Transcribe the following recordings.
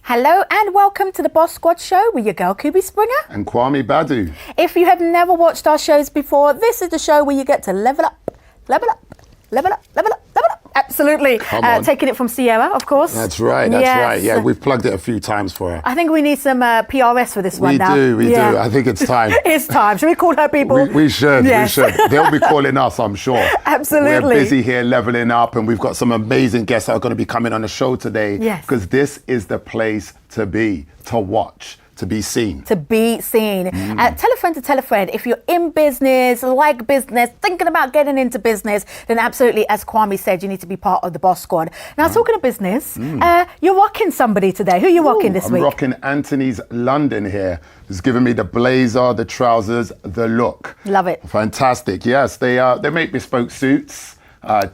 Hello and welcome to the Boss Squad show with your girl Kubi Springer and Kwame Badu. If you have never watched our shows before, this is the show where you get to level up, level up, level up, level up, level up. Absolutely. Taking it from Sierra, of course. That's right, right. Yeah, we've plugged it a few times for her. I think we need some PRS for this one now. We do. I think it's time. It's time. Should we call her people? We should, yes. We should. They'll be calling us, I'm sure. Absolutely. We're busy here leveling up, and we've got some amazing guests that are going to be coming on the show today. Yes. Because this is the place to be, to watch. To be seen. To be seen. Tell a friend to tell a friend. If you're in business, like business, thinking about getting into business, then absolutely, as Kwame said, you need to be part of the Boss Squad. Now, talking of business, you're rocking somebody today. Who are you rocking this week? I'm rocking Anthony's London here. Who's giving me the blazer, the trousers, the look. Love it. Fantastic. Yes, they make bespoke suits.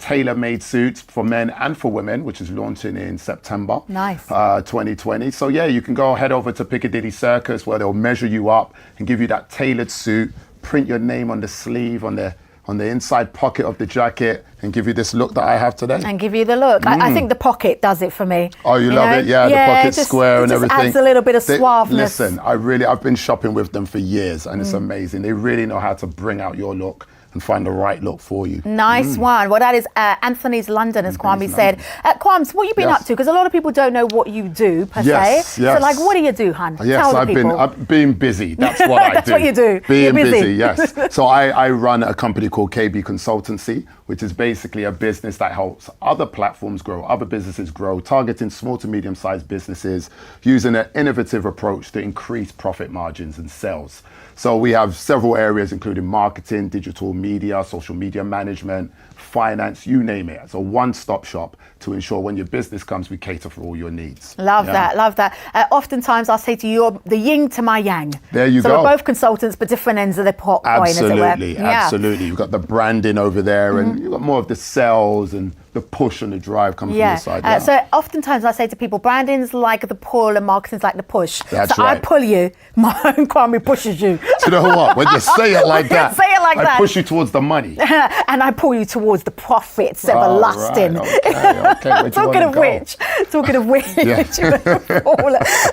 Tailor-made suits for men and for women, which is launching in September 2020. So yeah, you can head over to Piccadilly Circus where they'll measure you up and give you that tailored suit, print your name on the sleeve, on the inside pocket of the jacket, and give you this look that I have today. And give you the look. I think the pocket does it for me. Oh, you love it? Yeah, the pocket's square and everything. It adds a little bit of suaveness. Listen, I've been shopping with them for years, and it's amazing. They really know how to bring out your look and find the right look for you. Nice one. Well, that is Anthony's London, as Kwame said. Kwame, what you been up to? Because a lot of people don't know what you do, per se. Yes. So, like, what do you do, hun? Yes, Tell the people. I've been busy. That's what I do. That's what you do. Being busy, yes. So I run a company called KB Consultancy, which is basically a business that helps other platforms grow, other businesses grow, targeting small to medium-sized businesses, using an innovative approach to increase profit margins and sales. So we have several areas, including marketing, digital media, social media management, finance, you name it. It's a one-stop shop to ensure when your business comes, we cater for all your needs. Love that. Oftentimes I'll say to you, you're the yin to my yang. There you go. So we're both consultants, but different ends of the coin, as it were. Absolutely. You've got the branding over there, and you've got more of the sales and the push and the drive coming from the side. So oftentimes I say to people, branding's like the pull and marketing's like the push. That's so right. I pull you, my own Kwame pushes you. Do you know what? When you say it like that, I push you towards the money. And I pull you towards the profits, everlasting. Right. Okay. Talking of which,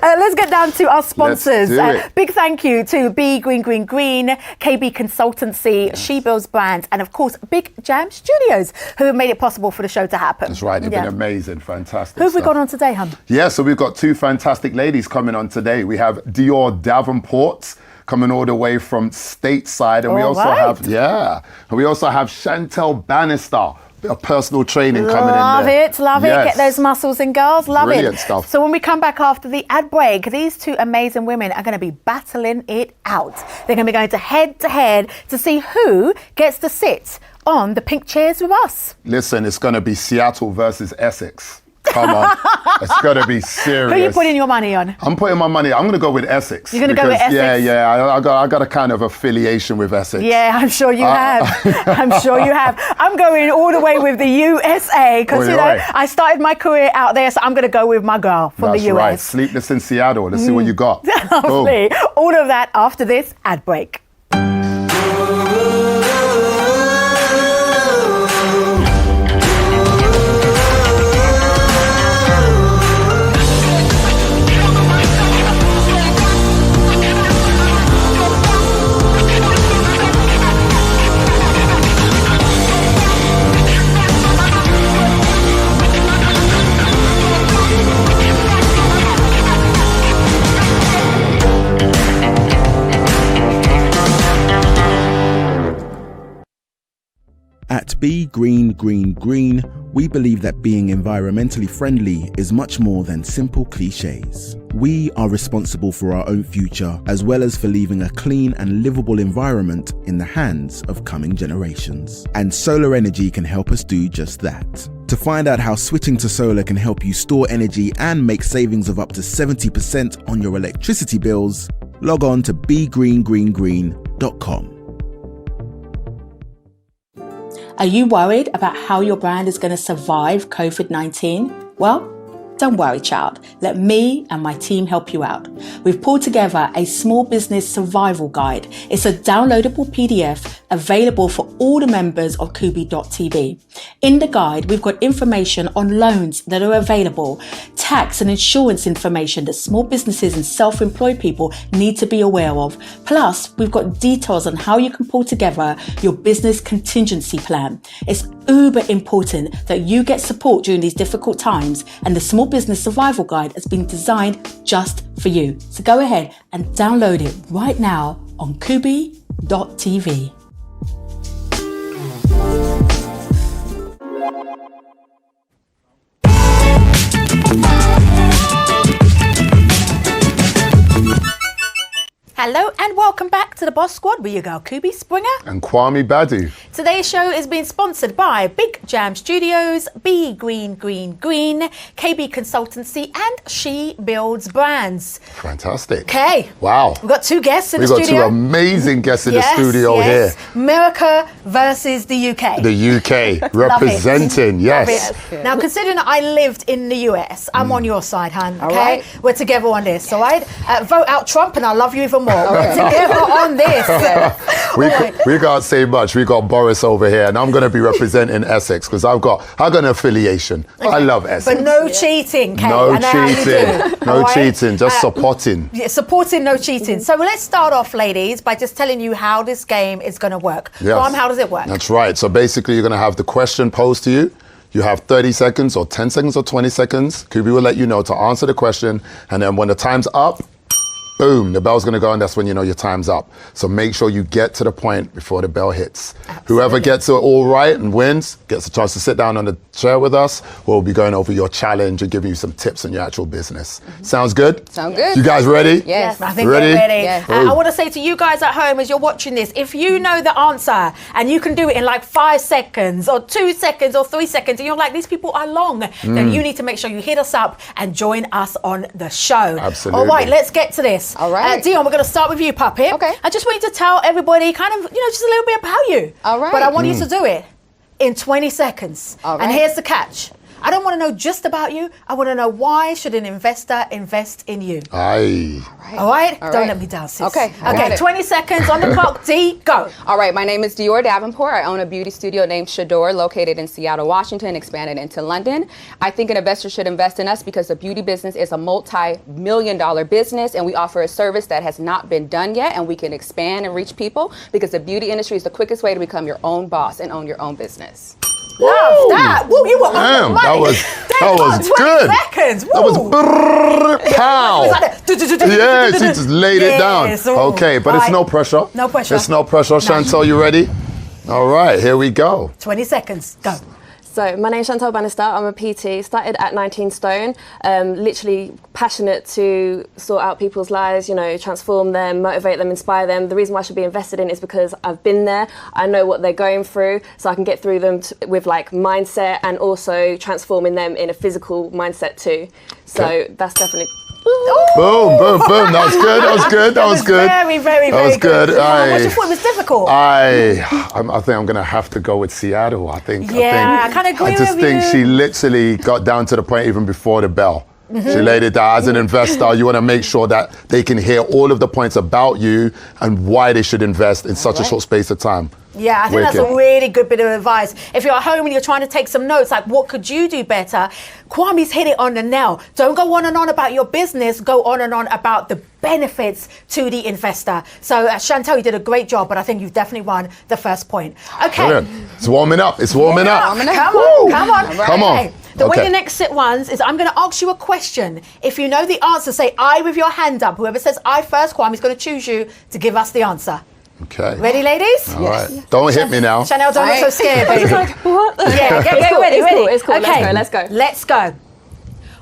let's get down to our sponsors. Big thank you to Be Green, KB Consultancy, She Builds Brands, and of course, Big Jam Studios, who have made it possible for the show to happen. That's right. They've been amazing, fantastic. Who have we got on today, hun? Yeah, so we've got two fantastic ladies coming on today. We have Dior Davenport coming all the way from stateside, and we also have Chantel Bannister, a personal training coming in there. Love it. Get those muscles in, girls. Love Brilliant it. Stuff. So when we come back after the ad break, these two amazing women are going to be battling it out. They're going to be going to head to see who gets to sit on the pink chairs with us. Listen, it's going to be Seattle versus Essex. Come on. It's going to be serious. Who are you putting your money on? I'm putting my money. I'm going to go with Essex. You're going to go with Essex? Yeah. I got a kind of affiliation with Essex. Yeah, I'm sure you have. I'm going all the way with the USA because, I started my career out there, so I'm going to go with my girl from the US. That's right. Sleepless in Seattle. Let's see what you got. Lovely. All of that after this ad break. At Be Green, we believe that being environmentally friendly is much more than simple cliches. We are responsible for our own future, as well as for leaving a clean and livable environment in the hands of coming generations. And solar energy can help us do just that. To find out how switching to solar can help you store energy and make savings of up to 70% on your electricity bills, log on to begreengreengreen.com. Are you worried about how your brand is going to survive COVID-19? Well, Don't worry, child. Let me and my team help you out. We've pulled together a small business survival guide. It's a downloadable PDF available for all the members of Kubi.tv. In the guide, we've got information on loans that are available, tax and insurance information that small businesses and self-employed people need to be aware of. Plus, we've got details on how you can pull together your business contingency plan. It's uber important that you get support during these difficult times, and the Small Business Survival Guide has been designed just for you. So go ahead and download it right now on Kubi.tv. Hello and welcome back to the Boss Squad with your girl Kubi Springer and Kwame Badu. Today's show is being sponsored by Big Jam Studios, Be Green Green Green, KB Consultancy and She Builds Brands. Fantastic. Okay. Wow. We've got two guests in the studio. We've got two amazing guests in the studio here. America versus the UK. The UK representing, yes. Now, considering I lived in the US, I'm on your side, hon. Okay, right. We're together on this. All right, vote out Trump, and I love you even more. We're together on this. We can't say much. We got Boris over here, and I'm going to be representing Essex because I've got an affiliation. Okay. I love Essex. But no cheating, Kate. No cheating. No cheating. Just supporting. Yeah, supporting, no cheating. So let's start off, ladies, by just telling you how this game is going to work. Yes. How does it work? That's right. So basically, you're going to have the question posed to you. You have 30 seconds or 10 seconds or 20 seconds. Kubi will let you know to answer the question. And then when the time's up, boom, the bell's going to go, and that's when you know your time's up. So make sure you get to the point before the bell hits. Absolutely. Whoever gets it all right and wins gets a chance to sit down on the chair with us. We'll be going over your challenge and giving you some tips on your actual business. Mm-hmm. Sounds good? Sounds good. You guys ready? Yes. I think we're ready. Yes. I want to say to you guys at home as you're watching this, if you know the answer and you can do it in like 5 seconds or 2 seconds or 3 seconds, and you're like, these people are long, then you need to make sure you hit us up and join us on the show. Absolutely. All right, let's get to this. All right. Dion, we're going to start with you, Puppet. Okay. I just want you to tell everybody kind of, just a little bit about you. All right. But I want you to do it in 20 seconds. All right. And here's the catch. I don't want to know just about you. I want to know why should an investor invest in you? Aye. All right? Don't let me down, sis. Okay. Okay, 20 seconds on the clock. D, go. All right, my name is Dior Davenport. I own a beauty studio named Shador, located in Seattle, Washington, expanded into London. I think an investor should invest in us because the beauty business is a multi-million-dollar business, and we offer a service that has not been done yet, and we can expand and reach people because the beauty industry is the quickest way to become your own boss and own your own business. Love that. Woo, you were Damn, on the money. that was 20 good. seconds. Woo. That was pow. Yeah, she just laid it down. Ooh. Okay, but it's no pressure. No pressure. It's no pressure. Chantal, you ready? All right, here we go. 20 seconds. Go. So my name's Chantal Bannister, I'm a PT, started at 19 stone, literally passionate to sort out people's lives, transform them, motivate them, inspire them. The reason why I should be invested in is because I've been there, I know what they're going through, so I can get through them with like mindset and also transforming them in a physical mindset too. So that's definitely... Boom, boom, boom. That was good. That was good. That was good. Very, very, that was very good. What you thought it was difficult? I think I'm going to have to go with Seattle. I kind of agree with you. I just think she literally got down to the point even before the bell. Mm-hmm. She laid it down. As an investor, you want to make sure that they can hear all of the points about you and why they should invest in such a short space of time. Yeah, I think that's a really good bit of advice. If you're at home and you're trying to take some notes, like what could you do better? Kwame's hit it on the nail. Don't go on and on about your business. Go on and on about the benefits to the investor. So Chantal, you did a great job, but I think you've definitely won the first point. Okay. Brilliant. It's warming up. It's warming up. Come on. Come on. The way the next sit runs is I'm going to ask you a question. If you know the answer, say I with your hand up. Whoever says I first, Kwame's going to choose you to give us the answer. Okay. Ready, ladies? All right. Don't hit me now. Chanel, don't look so scared, baby. What? Yeah, get ready. It's cool. Okay. Let's go.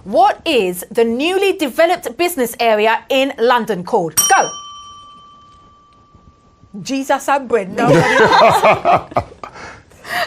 What is the newly developed business area in London called? Go. Jesus and Brenda.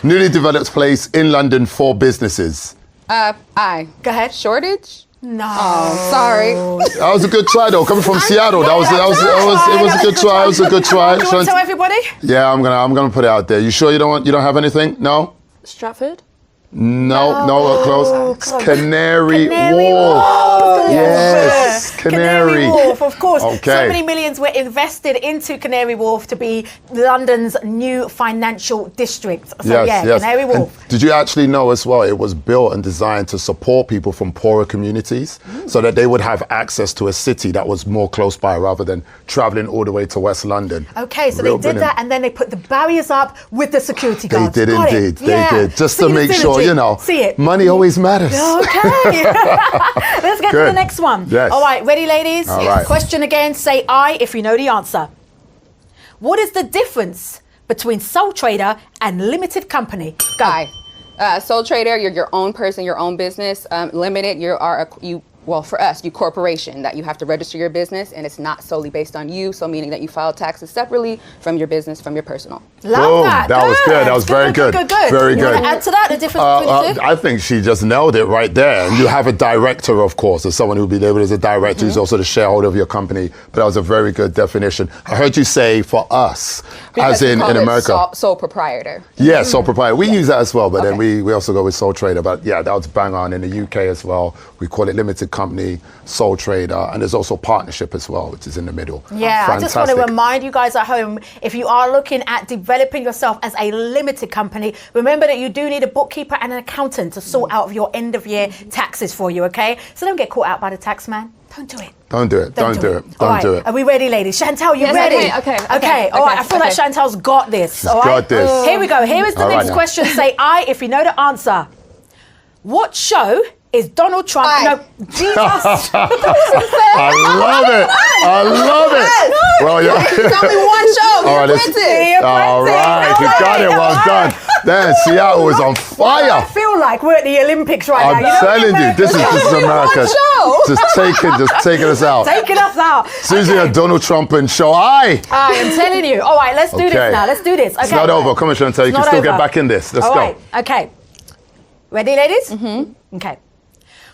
Newly developed place in London for businesses. Go ahead. Shortage? No. Oh, sorry. That was a good try though. Coming from Seattle, it was a good try. It was a good try. Do you want to tell everybody? Yeah, I'm gonna put it out there. You sure you don't have anything? No? Stratford? No, close. Canary Wharf. Yes, Canary Wharf, of course. Okay. So many millions were invested into Canary Wharf to be London's new financial district. So yes. Canary Wharf. And did you actually know as well, it was built and designed to support people from poorer communities so that they would have access to a city that was more close by rather than traveling all the way to West London. Okay, so Real they did that and then they put the barriers up with the security guards. They did Got indeed. it. They did. Just to make sure, money always matters. Okay. Let's get to the next one. Yes. All right, ready, ladies? All right. Question again. Say I if you know the answer. What is the difference between sole trader and limited company? Go. Aye. Sole trader, you're your own person, your own business. Limited, for us, you corporation that you have to register your business and it's not solely based on you. So meaning that you file taxes separately from your business, from your personal. Love that. That was good. That was very good. Very good. You want to add to that, the difference between the two? I think she just nailed it right there. And you have a director, of course, as someone who will be labeled as a director who's also the shareholder of your company. But that was a very good definition. I heard you say for us, because as in America. Sole proprietor. Yeah, sole proprietor. We use that as well, but then we also go with sole trader. But yeah, that was bang on. In the UK as well, we call it limited company, sole trader, and there's also partnership as well, which is in the middle. Yeah, Fantastic. I just want to remind you guys at home, if you are looking at developing yourself as a limited company, remember that you do need a bookkeeper and an accountant to sort out your end of year taxes for you, okay? So don't get caught out by the tax man. Don't do it. Don't do it. Don't do it. Don't do it. Are we ready, ladies? Chantal, you ready? Okay. All right. I feel like Chantal's got this. She's got this. Here we go. Here is the next question. Say I if you know the answer. What show is Donald Trump? No, Jesus. I love it. I love it. Well, yeah. There's only one show. All right. You got it. Well done. Then Seattle is on fire. I feel like we're at the Olympics right now. I'm telling you, this is America. Just taking us out. Taking us out. Susie and Donald Trump and show. I am telling you. All right, let's do this now. Let's do this. Okay. It's not over. Come on, Chantal. You can still get back in this. Let's go. All right. Okay. Ready, ladies? Mm-hmm. Okay.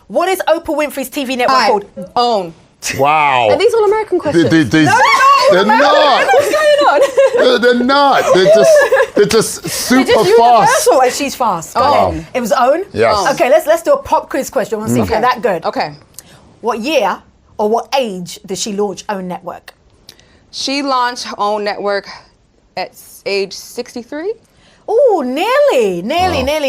What is Oprah Winfrey's TV network called? OWN. Wow. Are these all American questions? They're not. What's going on? They're not. They're just super just fast. Universal, and she's fast. Go ahead. It was OWN? Yes. Okay, let's do a pop quiz question. We'll see if you're that good. Okay. What year or what age did she launch OWN Network? She launched OWN Network at age 63. Oh, nearly,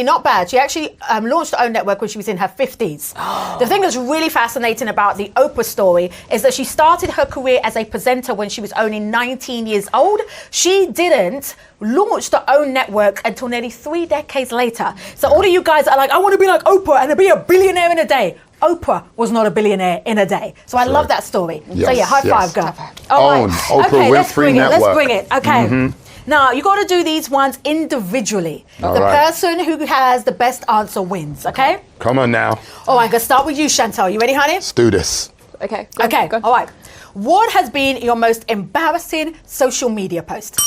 not bad. She actually launched her own network when she was in her 50s. The thing that's really fascinating about the Oprah story is that she started her career as a presenter when she was only 19 years old. She didn't launch the OWN network until nearly 3 decades later. So all of you guys are like, I want to be like Oprah and be a billionaire in a day. Oprah was not a billionaire in a day. So I love that story. Yes, so yeah, high five, girl. OWN, Oprah Winfrey Network. Let's bring it. Okay. Now, you got to do these ones individually. The person who has the best answer wins, okay? Come on now. All right, I'm going to start with you, Chantal. You ready, honey? Let's do this. Okay. Go. All right. What has been your most embarrassing social media post?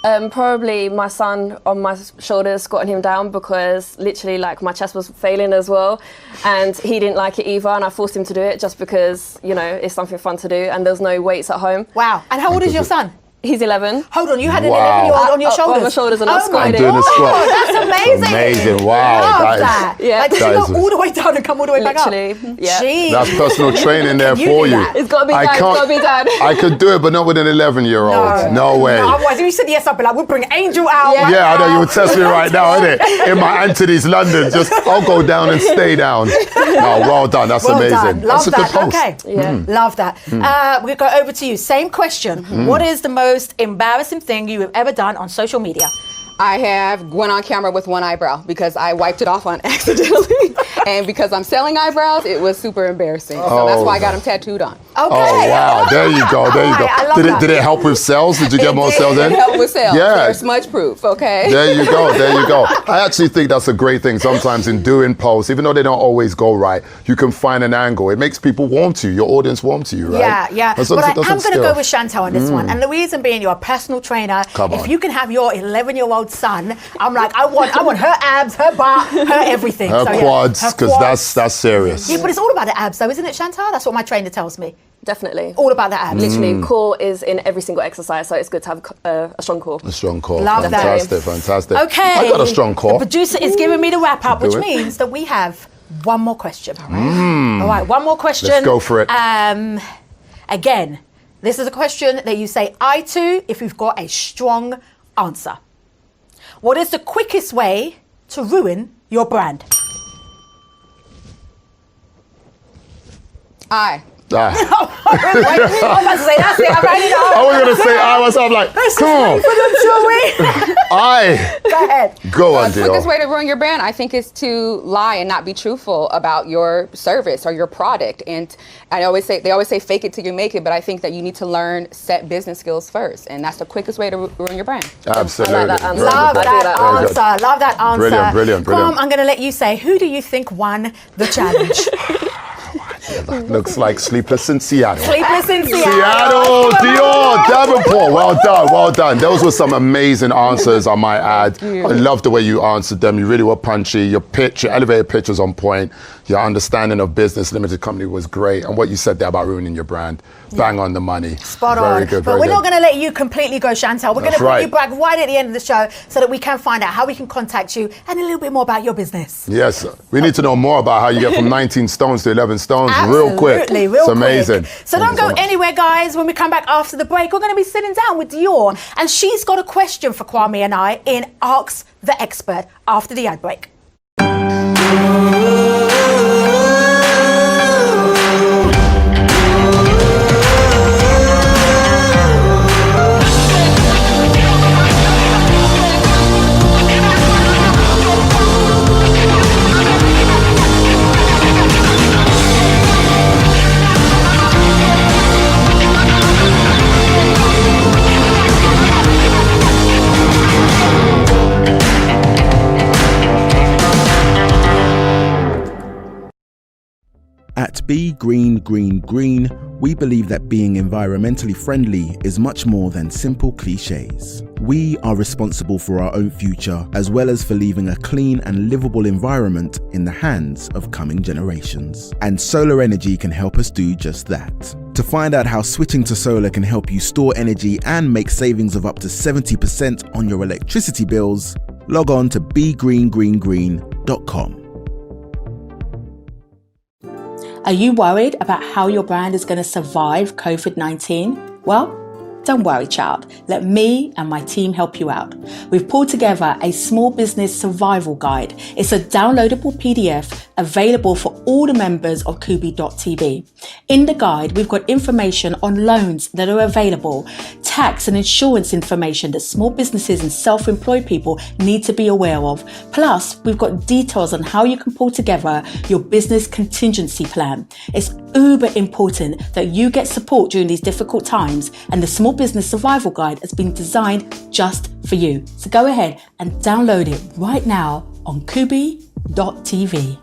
Probably my son on my shoulders, squatting him down because literally like my chest was failing as well, and he didn't like it either, and I forced him to do it just because, you know, it's something fun to do and there's no weights at home. Wow. And how old is your son? He's 11. Hold on, you had an 11-year-old on your shoulders? On my shoulders and I'm squatting doing a squat. That's amazing. Amazing, wow. Love that. Yeah. Like, did you go all the way down and come all the way back up? Literally, yeah. Jeez. That's personal training there for you. It's got to be done, it's got to be done. I could do it, but not with an 11-year-old. No way. No, otherwise, if you said yes, I'd be like, we'll bring Angel out. Yeah, I know, you would test me right now, innit? In my Anthony's London, I'll go down and stay down. No, well done, that's amazing. Love that's a that. good post. Okay, love that. We'll go over to you. Same question. What is the most embarrassing thing you have ever done on social media? I have went on camera with one eyebrow because I wiped it off on accidentally. And because I'm selling eyebrows, it was super embarrassing. So that's why I got them tattooed on. Okay. Oh, wow. There you go. There you go. I love that. Did it help with sales? Did you get more sales in? It helped with sales. Yeah. They're smudge proof, okay? There you go. There you go. I actually think that's a great thing sometimes in doing posts, even though they don't always go right. You can find an angle. It makes people warm to you. Your audience warm to you, right? Yeah. But I'm going to go with Chantal on this one. And the reason being, you're a personal trainer. Come on. If you can have your 11-year-old 9-year-old son. I'm like, I want her abs, her butt, her everything. Her So, quads, her because that's serious. Yeah, but it's all about the abs though, isn't it, Chantal? That's what my trainer tells me. Definitely. All about the abs. Literally, core is in every single exercise, so it's good to have a strong core. A strong core. Love fantastic, that. fantastic. Okay. I got a strong core. The producer is giving me the wrap up, which Do it. means that we have one more question. All right, one more question. Let's go for it. Again, this is a question that you say I to if you've got a strong answer. What is the quickest way to ruin your brand? I. I was about to say that's it. I already know. I was going to say I myself, like, come on. Go ahead. Go on, The quickest way to ruin your brand, I think, is to lie and not be truthful about your service or your product. And they always say fake it till you make it, but I think that you need to learn set business skills first, and that's the quickest way to ruin your brand. Absolutely. I like that answer. Love that answer. Love that answer. Brilliant. Kwam, I'm going to let you say, who do you think won the challenge? Looks like Sleepless in Seattle. Sleepless in Seattle. Seattle, Dior, Davenport. Well done. Those were some amazing answers, I might add. I love the way you answered them. You really were punchy. Your elevator pitch was on point. Your understanding of business, limited company was great. And what you said there about ruining your brand, bang on the money. Spot on. Very good. But we're not going to let you completely go, Chantal. We're going to bring you back right at the end of the show so that we can find out how we can contact you and a little bit more about your business. Yes, we need to know more about how you get from 19 stones to 11 stones Absolutely, real quick. It's amazing. So don't go anywhere, guys. When we come back after the break, we're going to be sitting down with Dior, and she's got a question for Kwame and I in Ask the Expert after the ad break. At Be Green Green Green, we believe that being environmentally friendly is much more than simple cliches. We are responsible for our own future, as well as for leaving a clean and livable environment in the hands of coming generations. And solar energy can help us do just that. To find out how switching to solar can help you store energy and make savings of up to 70% on your electricity bills, log on to begreengreengreen.com. Are you worried about how your brand is going to survive COVID-19? Well, don't worry, child. Let me and my team help you out. We've pulled together a small business survival guide. It's a downloadable PDF available for all the members of Kubi.tv. In the guide, we've got information on loans that are available, tax and insurance information that small businesses and self-employed people need to be aware of. Plus, we've got details on how you can pull together your business contingency plan. It's uber important that you get support during these difficult times, and the Small Business Survival Guide has been designed just for you. So go ahead and download it right now on Kubi.tv.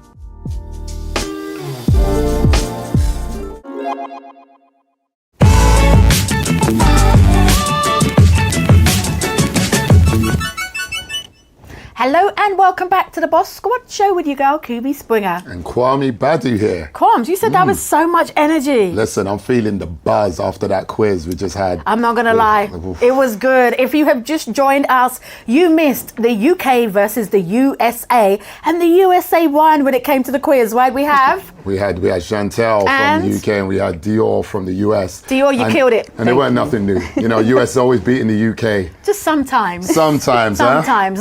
Hello and welcome back to the Boss Squad show with your girl, Kubi Springer. And Kwame Badu here. Kwams, you said that was so much energy. Listen, I'm feeling the buzz after that quiz we just had. I'm not going to lie. It was good. If you have just joined us, you missed the UK versus the USA. And the USA won when it came to the quiz, right? We had Chantel from the UK and we had Dior from the US. Dior, you killed it. And it weren't nothing new. You know, US is always beating the UK. Just sometimes. Sometimes,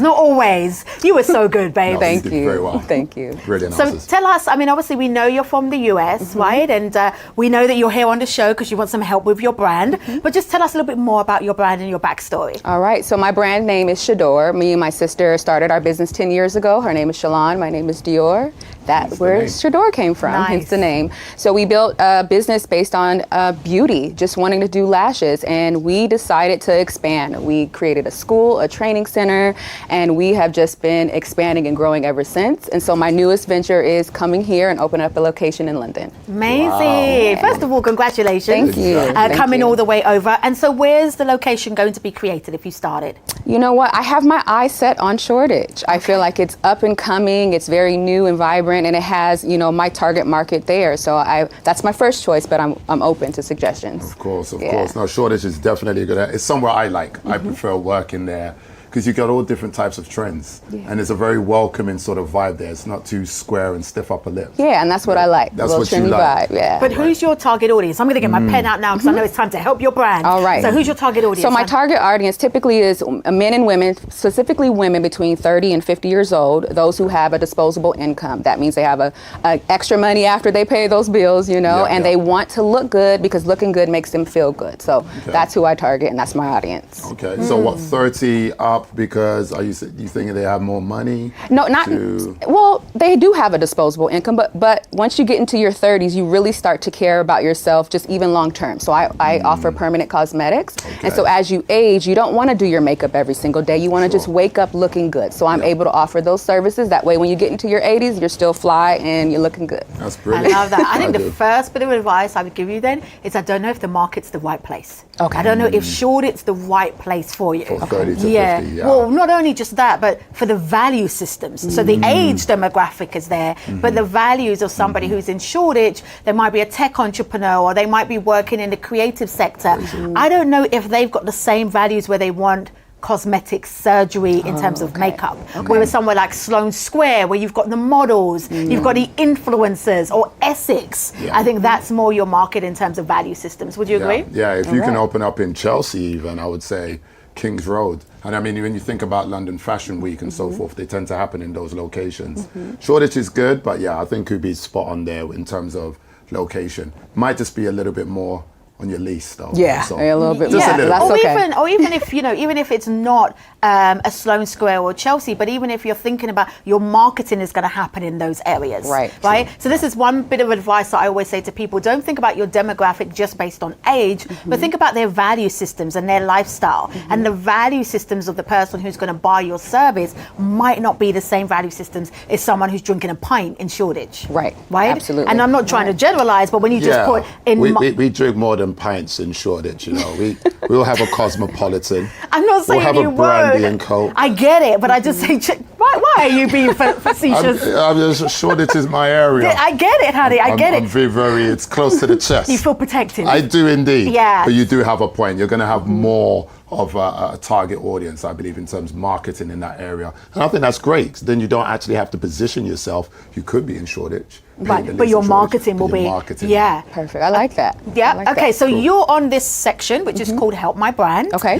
not always. You were so good, babe. No, Thank you you. did very well. Thank you. Brilliant So answers. tell us, I mean, obviously we know you're from the US, right? And we know that you're here on the show because you want some help with your brand. But just tell us a little bit more about your brand and your backstory. All right, so my brand name is Shador. Me and my sister started our business 10 years ago. Her name is Shalon, my name is Dior. That's where Shador came from, hence the name. So we built a business based on beauty, just wanting to do lashes, and we decided to expand. We created a school, a training center, and we have just been expanding and growing ever since. And so my newest venture is coming here and opening up a location in London. Amazing. Wow. First of all, congratulations. Thank you. Coming all the way over. And so where's the location going to be created if you started? You know what? I have my eyes set on Shoreditch. I feel like it's up and coming. It's very new and vibrant, and it has, you know, my target market there. So that's my first choice, but I'm open to suggestions. Of course. No, Shoreditch is definitely good. It's somewhere I like. I prefer working there because you got all different types of trends, and it's a very welcoming sort of vibe there. It's not too square and stiff upper lips. Yeah, and that's what I like. That's what you like. Vibe, yeah. But who's your target audience? I'm going to get my pen out now because I know it's time to help your brand. All right. So who's your target audience? So my target audience typically is men and women, specifically women between 30 and 50 years old, those who have a disposable income. That means they have a extra money after they pay those bills, you know, and they want to look good because looking good makes them feel good. So that's who I target, and that's my audience. Okay. So what, 30 up because you thinking they have more money? No, not well. They do have a disposable income, but once you get into your 30s, you really start to care about yourself, just even long term. So I offer permanent cosmetics, and so as you age, you don't want to do your makeup every single day. You want to just wake up looking good. So I'm able to offer those services. That way, when you get into your 80s, you're still fly and you're looking good. That's brilliant. I love that. I think the first bit of advice I would give you then is I don't know if the market's the right place. Okay. I don't know if Shoreditch's the right place for you. For 30 to 50, Well, not only just that, but for the value systems. So the age demographic is there, but the values of somebody who's in Shoreditch, they might be a tech entrepreneur or they might be working in the creative sector. I don't know if they've got the same values where they want cosmetic surgery in terms of makeup. Whereas somewhere like Sloane Square, where you've got the models, you've got the influencers, or Essex, I think that's more your market in terms of value systems. Would you agree? Yeah, if you can open up in Chelsea even, I would say King's Road. And I mean, when you think about London Fashion Week and so forth, they tend to happen in those locations. Shoreditch is good, but yeah, I think Kubi's spot on there in terms of location. Might just be a little bit more on your lease though. Yeah, so, a little bit just more. a little. That's okay. Or even if, you know, even if it's not a Sloane Square or Chelsea, but even if you're thinking about your marketing is going to happen in those areas. Right. So this is one bit of advice that I always say to people. Don't think about your demographic just based on age, but think about their value systems and their lifestyle. And the value systems of the person who's going to buy your service might not be the same value systems as someone who's drinking a pint in Shoreditch. Right. Absolutely. And I'm not trying to generalize, but when you just put in... We drink more than pints in Shoreditch, you know. We'll have a Cosmopolitan. I'm not saying we'll have a brandy and coke. I get it, but I just say, why are you being facetious? I'm just, Shoreditch is my area. I get it, honey. I get it. I'm very, it's close to the chest. You feel protected. I do indeed. Yeah. But you do have a point. You're going to have more of a target audience, I believe, in terms of marketing in that area. And I think that's great. Then you don't actually have to position yourself. You could be in Shoreditch. Right, but your marketing will be... Yeah. Perfect. I like that. Yeah. Like okay, that. so you're on this section, which is called Help My Brand. Okay.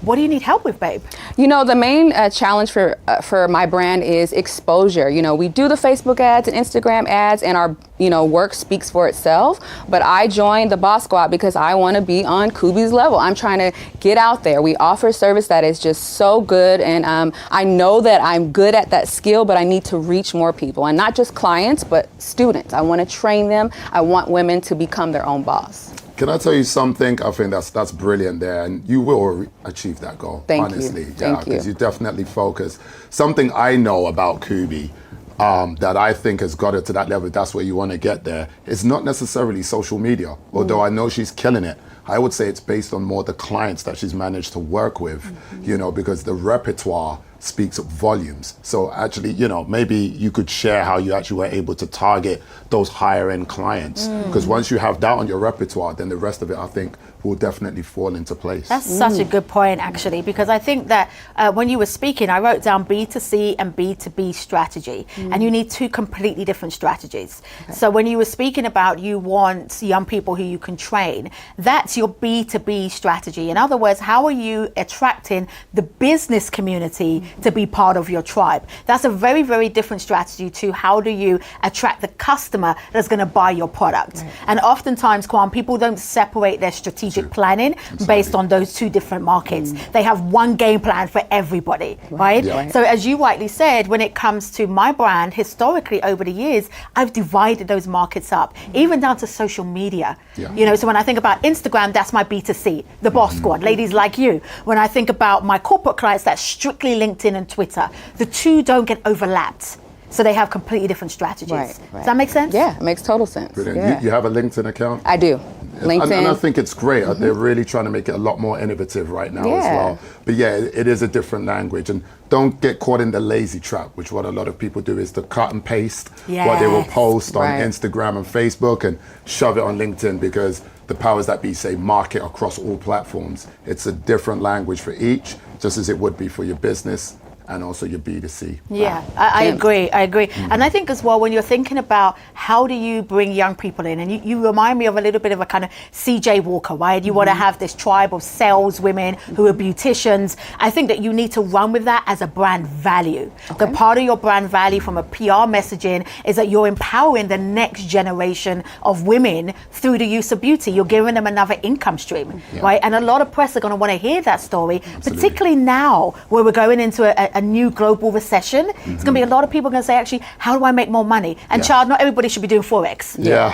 What do you need help with, babe? You know, the main challenge for my brand is exposure. You know, we do the Facebook ads and Instagram ads, and our, you know, work speaks for itself. But I joined the Boss Squad because I want to be on Kubi's level. I'm trying to get out there. We offer service that is just so good, and I know that I'm good at that skill, but I need to reach more people, and not just clients, but students. I want to train them. I want women to become their own boss. Can I tell you something? I think that's brilliant there, and you will achieve that goal. Honestly. Thank you. Because you definitely focus. Something I know about Kubi that I think has got her to that level, that's where you want to get there, is not necessarily social media, although I know she's killing it. I would say it's based on more the clients that she's managed to work with, you know, because the repertoire speaks volumes. So actually, you know, maybe you could share how you actually were able to target those higher end clients. Because once you have that on your repertoire, then the rest of it, I think, will definitely fall into place. That's such a good point, actually, because I think that when you were speaking, I wrote down B2C and B2B strategy, and you need two completely different strategies. So when you were speaking about you want young people who you can train, that's your B2B strategy. In other words, how are you attracting the business community to be part of your tribe? That's a very, very different strategy to how do you attract the customer that's going to buy your product. And oftentimes, Kwan, people don't separate their strategic strategic planning based on those two different markets. They have one game plan for everybody, right? So as you rightly said, when it comes to my brand, historically over the years, I've divided those markets up, even down to social media. You know, so when I think about Instagram, that's my B2C, the Boss Squad, ladies like you. When I think about my corporate clients, that's strictly LinkedIn and Twitter. The two don't get overlapped. So they have completely different strategies. Does that make sense? Yeah, it makes total sense. Brilliant. Yeah. You have a LinkedIn account? I do. LinkedIn. And I think it's great. They're really trying to make it a lot more innovative right now as well. But yeah, it is a different language. And don't get caught in the lazy trap, which what a lot of people do is to cut and paste what they will post on Instagram and Facebook and shove it on LinkedIn, because the powers that be say market across all platforms. It's a different language for each, just as it would be for your business and also your B2C. Yeah, I agree. And I think as well, when you're thinking about how do you bring young people in, and you remind me of a little bit of a kind of CJ Walker, right? You want to have this tribe of sales women who are beauticians. I think that you need to run with that as a brand value. The part of your brand value from a PR messaging is that you're empowering the next generation of women through the use of beauty. You're giving them another income stream, right? And a lot of press are going to want to hear that story, particularly now where we're going into a new global recession. It's going to be a lot of people going to say, actually, how do I make more money? And child, not everybody should be doing Forex. You know,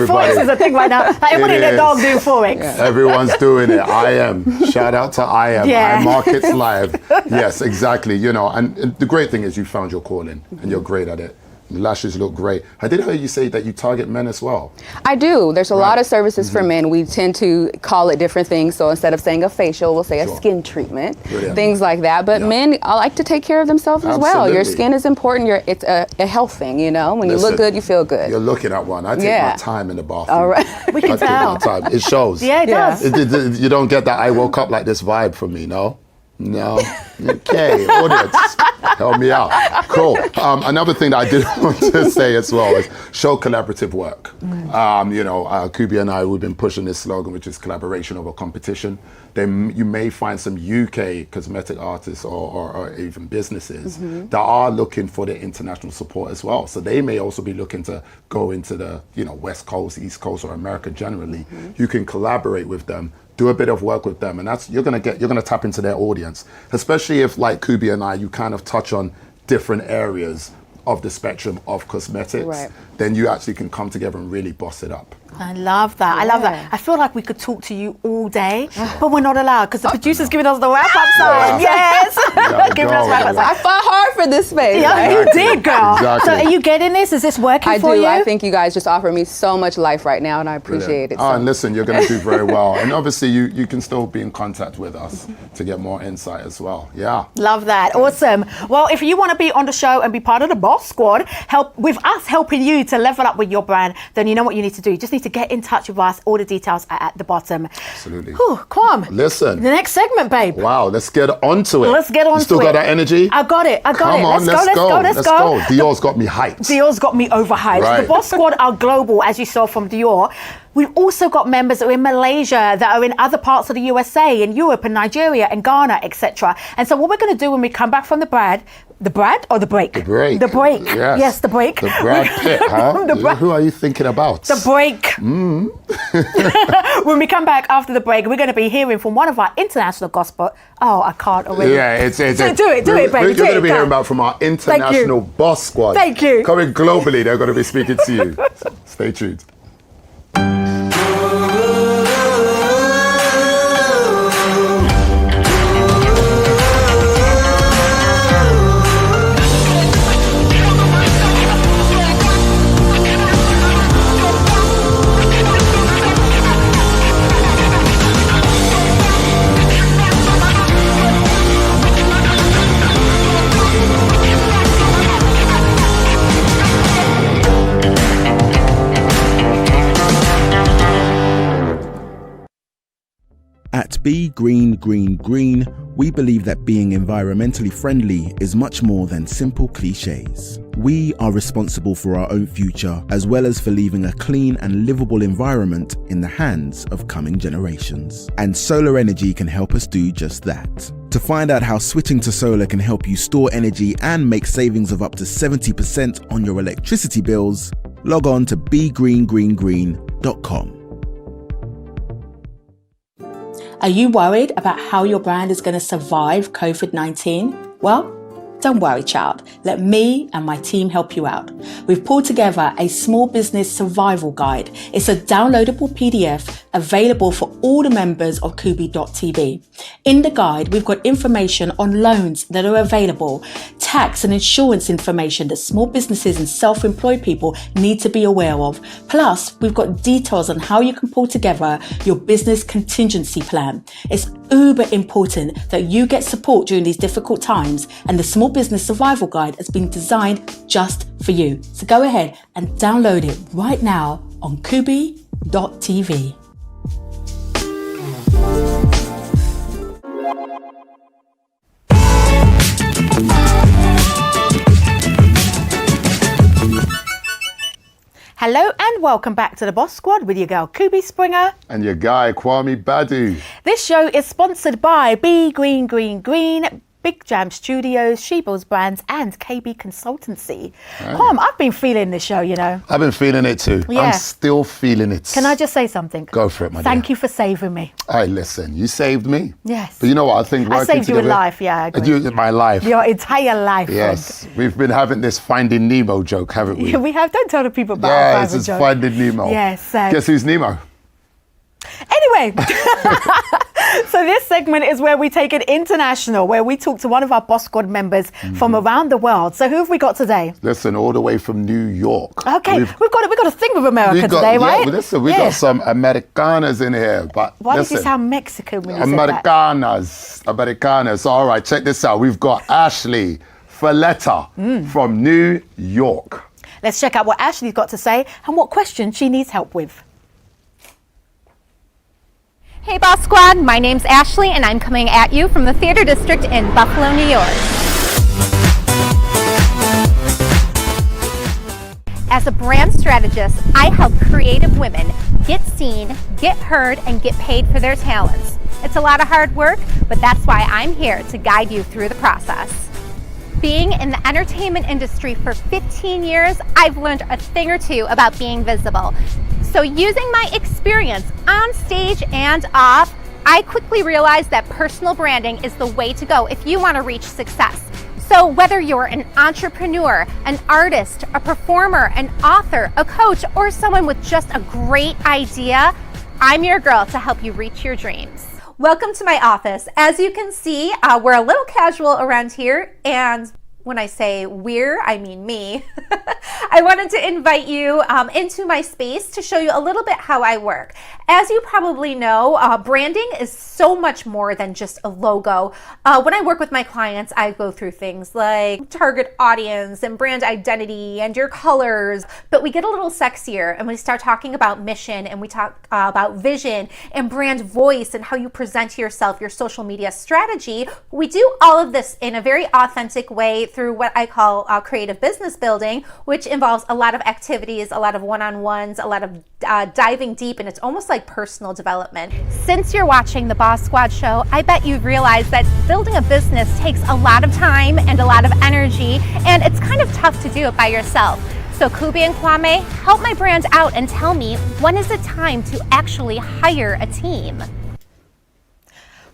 Forex is a thing right now. Like everybody and their dog doing Forex. Everyone's doing it. I am. Shout out to I am. I Markets Live. Yes, exactly. You know, and the great thing is you found your calling and you're great at it. The lashes look great. I did hear you say that you target men as well. I do. There's a lot of services for men. We tend to call it different things. So instead of saying a facial, we'll say a skin treatment, things like that. But men, I like to take care of themselves as well. Your skin is important. It's a health thing, you know. When you look good, you feel good. You're looking at one. I take my time in the bathroom. All right. We can tell. It shows. Yeah, it does. You don't get that I woke up like this vibe from me, no? No. Okay, audience, help me out. Cool. Another thing that I did want to say as well is show collaborative work. You know, Kubi and I, we've been pushing this slogan, which is collaboration over competition. Then you may find some UK cosmetic artists or even businesses that are looking for the international support as well. So they may also be looking to go into the, you know, West Coast, East Coast, or America generally. You can collaborate with them, do a bit of work with them, and that's you're gonna tap into their audience, especially if, like Kubi and I, you kind of touch on different areas of the spectrum of cosmetics. Then you actually can come together and really boss it up. I love that. I love that. I feel like we could talk to you all day, but we're not allowed because the producer's giving us the wrap-up sign. Yes. Giving us wrap-up sign. I fought hard for this space. Yeah, you did, girl. So are you getting this? Is this working for you? I think you guys just offer me so much life right now, and I appreciate it. Oh, and listen, you're going to do very well. And obviously, you can still be in contact with us to get more insight as well. Yeah. Love that. Awesome. Well, if you want to be on the show and be part of the Boss Squad, help with us helping you to level up with your brand, then you know what you need to do. You just need to get in touch with us. All the details are at the bottom. Absolutely. Whew, come on. Listen. The next segment, babe. Wow, let's get onto it. Let's get onto it. You still got that energy? I got it. Come on, let's go. Dior's got me hyped. Dior's got me overhyped. Right. The Boss Squad are global, as you saw from Dior. We've also got members that are in Malaysia, that are in other parts of the USA, in Europe and Nigeria and Ghana, etc. And so what we're going to do when we come back from the break. The break. The break. Yes, the break. The Brad Pitt, huh? Who are you thinking about? The break. When we come back after the break, we're going to be hearing from one of our international gospel. Oh, I can't already. Yeah, it's do it, baby. We're going to be hearing about from our international Boss Squad. Thank you. Coming globally, they're going to be speaking to you. Stay tuned. At Be Green Green Green, we believe that being environmentally friendly is much more than simple cliches. We are responsible for our own future, as well as for leaving a clean and livable environment in the hands of coming generations. And solar energy can help us do just that. To find out how switching to solar can help you store energy and make savings of up to 70% on your electricity bills, log on to begreengreengreen.com. Are you worried about how your brand is going to survive COVID-19? Well, don't worry, child. Let me and my team help you out. We've pulled together a small business survival guide. It's a downloadable PDF available for all the members of Kubi.tv. In the guide, we've got information on loans that are available, tax and insurance information that small businesses and self-employed people need to be aware of. Plus, we've got details on how you can pull together your business contingency plan. It's uber important that you get support during these difficult times, and the Small Business Survival Guide has been designed just for you. So go ahead and download it right now on Kubi.tv. Hello and welcome back to the Boss Squad with your girl Kubi Springer and your guy Kwame Badu. This show is sponsored by Be Green Green Green, Big Jam Studios, She Builds Brands and KB Consultancy. Right. Kwame, I've been feeling this show, you know. I've been feeling it too. Yeah. I'm still feeling it. Can I just say something? Go for it, my dear. Thank you for saving me. Hey, listen, you saved me. Yes. But you know what? I think I saved you a life, yeah, I agree. My life. Your entire life. Yes. We've been having this Finding Nemo joke, haven't we? Yeah, we have. Don't tell the people about our our this is joke. Finding Nemo. Yes. Guess who's Nemo? Anyway, so this segment is where we take it international, where we talk to one of our Boss Squad members from around the world. So who have we got today? Listen, all the way from New York. Okay, we've got a thing with America today, right? Yeah, listen, we got some Americanas in here. But why listen, did you sound Mexican when you said that? Americanas. All right, check this out. We've got Ashley Falletta from New York. Let's check out what Ashley's got to say and what question she needs help with. Hey Boss Squad, my name's Ashley and I'm coming at you from the Theater District in Buffalo, New York. As a brand strategist, I help creative women get seen, get heard, and get paid for their talents. It's a lot of hard work, but that's why I'm here to guide you through the process. Being in the entertainment industry for 15 years, I've learned a thing or two about being visible. So using my experience on stage and off, I quickly realized that personal branding is the way to go if you want to reach success. So whether you're an entrepreneur, an artist, a performer, an author, a coach, or someone with just a great idea, I'm your girl to help you reach your dreams. Welcome to my office. As you can see, we're a little casual around here, and when I say we're, I mean me. I wanted to invite you into my space to show you a little bit how I work. As you probably know, branding is so much more than just a logo. When I work with my clients, I go through things like target audience and brand identity and your colors, but we get a little sexier and we start talking about mission and we talk about vision and brand voice and how you present yourself, your social media strategy. We do all of this in a very authentic way through what I call creative business building, which involves a lot of activities, a lot of one-on-ones, a lot of diving deep, and it's almost like personal development. Since you're watching the Boss Squad show, I bet you've realized that building a business takes a lot of time and a lot of energy, and it's kind of tough to do it by yourself. So Kubi and Kwame, help my brand out and tell me, when is it time to actually hire a team?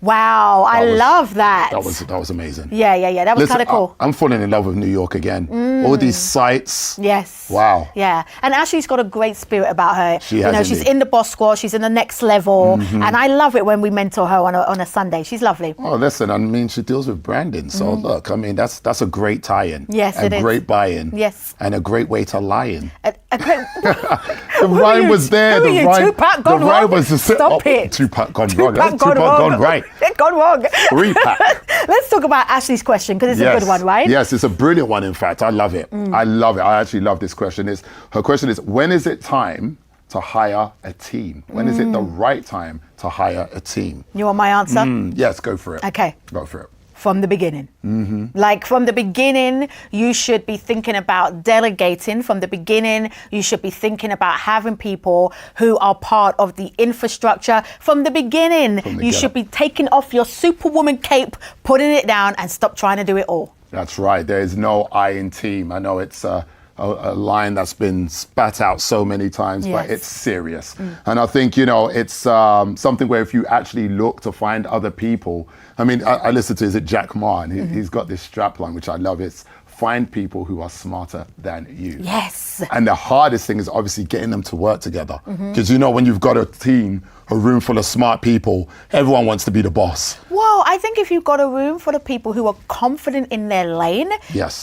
Wow, I love that. That was amazing. Yeah. That was kind of cool. I'm falling in love with New York again. All these sites. Yes. Wow. Yeah. And Ashley's got a great spirit about her. She has, she's indeed. in the Boss Squad. She's in the next level. And I love it when we mentor her on a Sunday. She's lovely. Oh, listen, I mean, she deals with branding. So look, I mean, that's a great tie-in. Yes, it is. A great buy-in. Yes. And a great way to lie in. A great... The rhyme was there. The rhyme. Tupac gone wrong. Rhyme was Stop it. Tupac gone wrong. Tupac Gone right. Gone wrong. 3-pack. Let's talk about Ashley's question, because it's a good one, right? Yes, it's a brilliant one, in fact. I love it. I love it. I actually love this question. Her question is, when is it time to hire a team? When is it the right time to hire a team? You want my answer? Yes, go for it. Okay. Go for it. From the beginning. Like from the beginning, you should be thinking about delegating. From the beginning, you should be thinking about having people who are part of the infrastructure. From the beginning, you should be taking off your superwoman cape, putting it down, and stop trying to do it all. That's right. There is no I in team. I know it's a line that's been spat out so many times, but it's serious. And I think, it's something where if you actually look to find other people, I mean, I listened to, is it Jack Ma, and he's got this strap line, which I love. It's find people who are smarter than you. Yes. And the hardest thing is obviously getting them to work together. Because when you've got a team, a room full of smart people, everyone wants to be the boss. Well, I think if you've got a room full of people who are confident in their lane,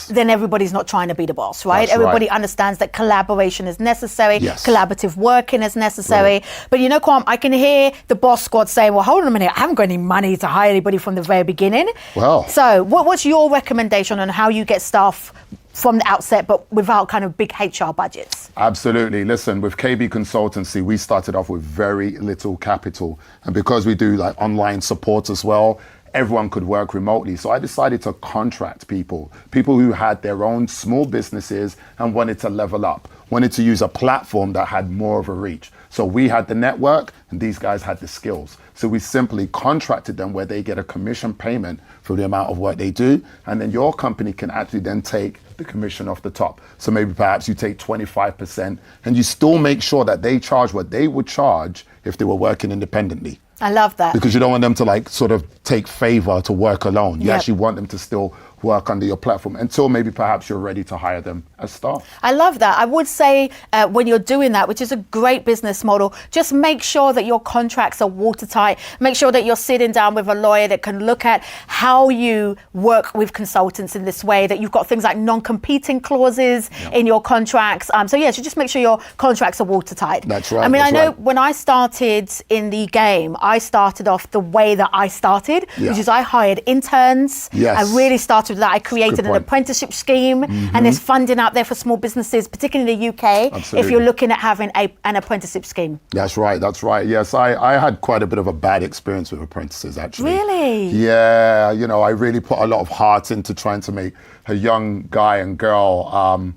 then everybody's not trying to be the boss, right? Everybody understands that collaboration is necessary, collaborative working is necessary. But Kwam, I can hear the boss squad saying, well, hold on a minute, I haven't got any money to hire anybody from the very beginning. Well. So what's your recommendation on how you get staff from the outset, but without kind of big HR budgets? Absolutely. Listen, with KB Consultancy, we started off with very little capital. And because we do like online support as well, everyone could work remotely. So I decided to contract people who had their own small businesses and wanted to level up, wanted to use a platform that had more of a reach. So we had the network and these guys had the skills. So we simply contracted them where they get a commission payment for the amount of work they do. And then your company can actually then take the commission off the top. So maybe perhaps you take 25% and you still make sure that they charge what they would charge if they were working independently. I love that. Because you don't want them to like sort of take favor to work alone. You actually want them to still work under your platform until maybe perhaps you're ready to hire them as staff. I love that. I would say when you're doing that, which is a great business model, just make sure that your contracts are watertight. Make sure that you're sitting down with a lawyer that can look at how you work with consultants in this way, that you've got things like non-competing clauses in your contracts. So just make sure your contracts are watertight. That's right. I mean, I know when I started in the game, I started off the way that I started, which is I hired interns. I really started with that. I created an apprenticeship scheme, and there's funding out there for small businesses, particularly in the UK, if you're looking at having an apprenticeship scheme. That's right. Yes, I had quite a bit of a bad experience with apprentices, actually. Really? Yeah, I really put a lot of heart into trying to make a young guy and girl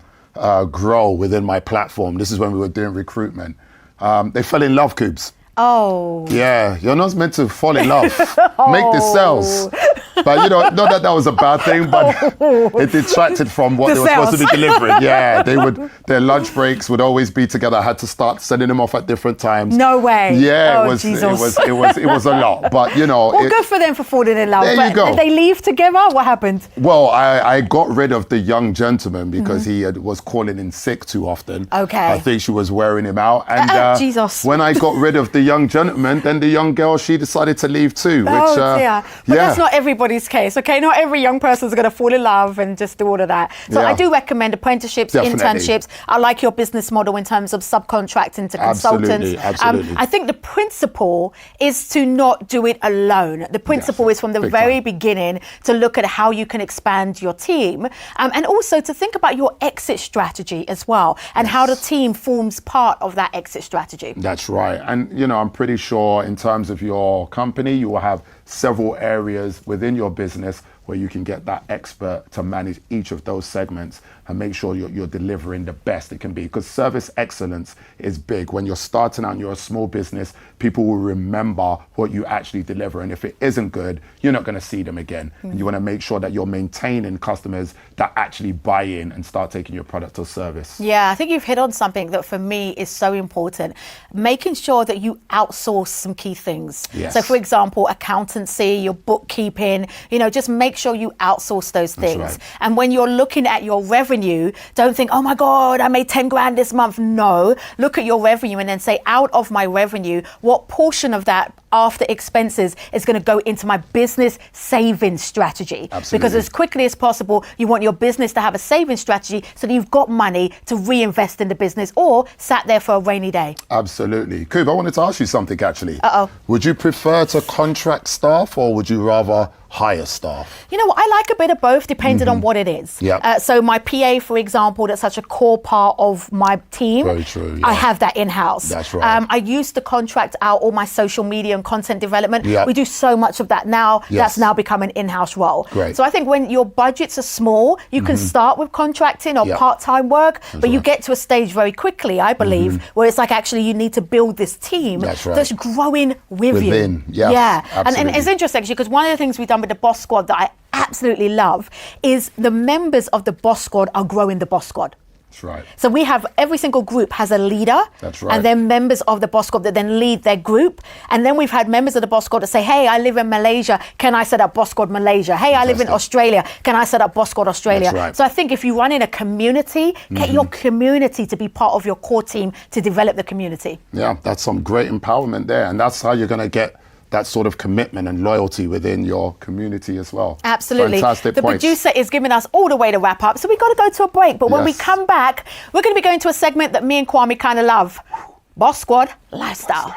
grow within my platform. This is when we were doing recruitment. They fell in love, Kubes. Oh. Yeah, you're not meant to fall in love. Make the sales. But not that was a bad thing, but it detracted from what they were supposed to be delivering. Yeah, their lunch breaks would always be together. I had to start sending them off at different times. No way. Yeah, it was a lot. But well, good for them for falling in love. There you go. Did they leave together? What happened? Well, I got rid of the young gentleman because he was calling in sick too often. Okay. I think she was wearing him out. And Jesus. When I got rid of the young gentleman, then the young girl, she decided to leave too. Which, dear. But that's not everybody's case, okay? Not every young person's going to fall in love and just do all of that. So I do recommend apprenticeships, internships. I like your business model in terms of subcontracting to consultants. Absolutely. I think the principle is to not do it alone. The principle is from the very beginning to look at how you can expand your team, and also to think about your exit strategy as well, and how the team forms part of that exit strategy. That's right. And, I'm pretty sure in terms of your company, you will have several areas within your business where you can get that expert to manage each of those segments and make sure you're delivering the best it can be. Because service excellence is big. When you're starting out and you're a small business, people will remember what you actually deliver. And if it isn't good, you're not going to see them again. And you want to make sure that you're maintaining customers that actually buy in and start taking your product or service. Yeah, I think you've hit on something that for me is so important. Making sure that you outsource some key things. Yes. So for example, accountancy, your bookkeeping, just make sure you outsource those things. Right. And when you're looking at your revenue, don't think, oh my God, I made 10 grand this month. No, look at your revenue and then say, out of my revenue, what portion of that after expenses is going to go into my business savings strategy? Absolutely. Because as quickly as possible, you want your business to have a savings strategy so that you've got money to reinvest in the business or sat there for a rainy day. Absolutely. Kub, I wanted to ask you something actually. Would you prefer to contract staff or would you rather hire staff? You know what, I like a bit of both depending on what it is. Yep. So my PA, for example, that's such a core part of my team. Very true. Yeah. I have that in-house. That's right. I used to contract out all my social media and content development. Yep. We do so much of that now. Yes. That's now become an in-house role. Great. So I think when your budgets are small, you can start with contracting or Yep. part-time work, but you right. get to a stage very quickly, I believe, where it's like actually you need to build this team That's right. that's growing with you. Within, yes, Yeah. And absolutely. it's interesting actually because one of the things we've done with the Boss Squad that I absolutely love is the members of the Boss Squad are growing the Boss Squad. That's right. So we have, every single group has a leader. That's right. And then members of the boss squad that then lead their group. And then we've had members of the boss squad that say, hey, I live in Malaysia. Can I set up boss squad Malaysia? Hey, I live in Australia. Can I set up boss squad Australia? That's right. So I think if you run in a community, get your community to be part of your core team to develop the community. Yeah, that's some great empowerment there. And that's how you're going to get that sort of commitment and loyalty within your community as well. Absolutely. Fantastic the points. Producer is giving us all the way to wrap up. So we've got to go to a break. But when we come back, we're going to be going to a segment that me and Kwame kind of love. Boss Squad Lifestyle.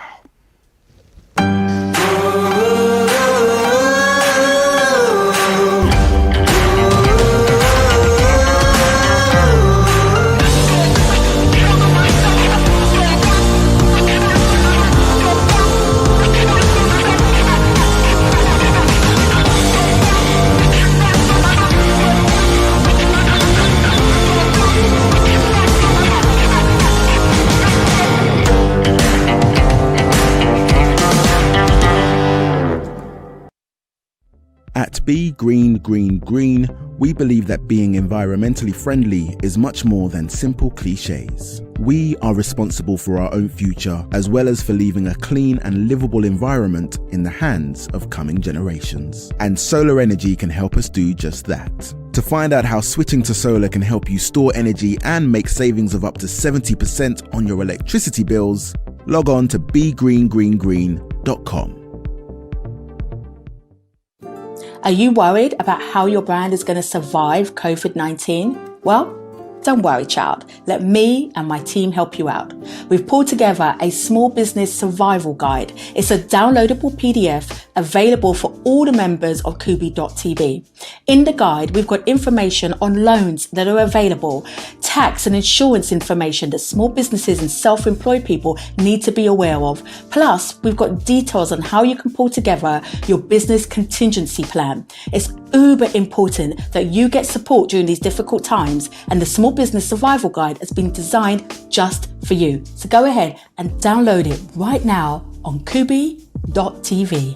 At Be Green Green Green, we believe that being environmentally friendly is much more than simple cliches. We are responsible for our own future, as well as for leaving a clean and livable environment in the hands of coming generations. And solar energy can help us do just that. To find out how switching to solar can help you store energy and make savings of up to 70% on your electricity bills, log on to begreengreengreen.com. Are you worried about how your brand is going to survive COVID-19? Well, don't worry, child. Let me and my team help you out. We've pulled together a small business survival guide. It's a downloadable PDF available for all the members of Kubi.tv. In the guide, we've got information on loans that are available, tax and insurance information that small businesses and self-employed people need to be aware of. Plus, we've got details on how you can pull together your business contingency plan. It's uber important that you get support during these difficult times, and the Small Business Survival Guide has been designed just for you. So go ahead and download it right now on Kubi.tv.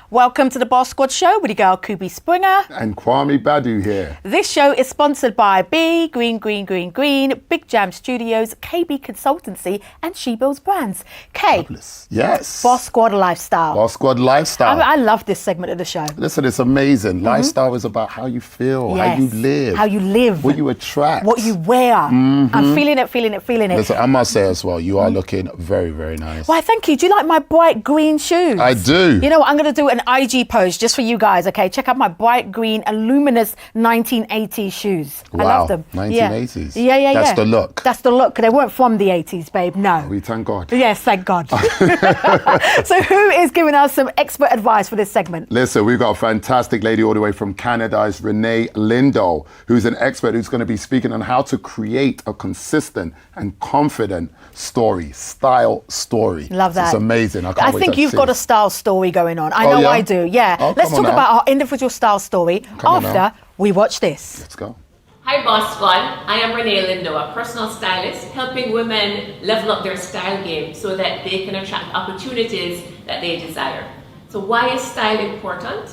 Welcome to the Boss Squad Show with your girl Kubi Springer. And Kwame Badu here. This show is sponsored by Be Green Green Green Green, Big Jam Studios, KB Consultancy, and She Builds Brands. Kay, Fabulous. Yes. Boss Squad Lifestyle. Boss Squad Lifestyle. I love this segment of the show. Listen, it's amazing. Lifestyle is about how you feel, Yes. how you live. How you live. What you attract. What you wear. I'm feeling it. Listen, I must say as well, you are looking very, very nice. Why, thank you. Do you like my bright green shoes? I do. You know what? I'm going to do an IG post just for you guys, okay? Check out my bright green and luminous 1980s shoes. Wow. I love them. 1980s. Yeah. That's the look. That's the look. They weren't from the 80s, babe. No. We thank God. Yes, thank God. So who is giving us some expert advice for this segment? Listen, we've got a fantastic lady all the way from Canada. It's Renee Lindo, who's an expert who's going to be speaking on how to create a consistent and confident style story. Love that. It's amazing. I think you've got a style story going on. I Oh, know yeah? I do, yeah. Oh, Let's come on talk now. about our individual style story Come on now. after we watch this. Let's go. Hi Boss Squad, I am Renee Lindo, a personal stylist helping women level up their style game so that they can attract opportunities that they desire. So why is style important?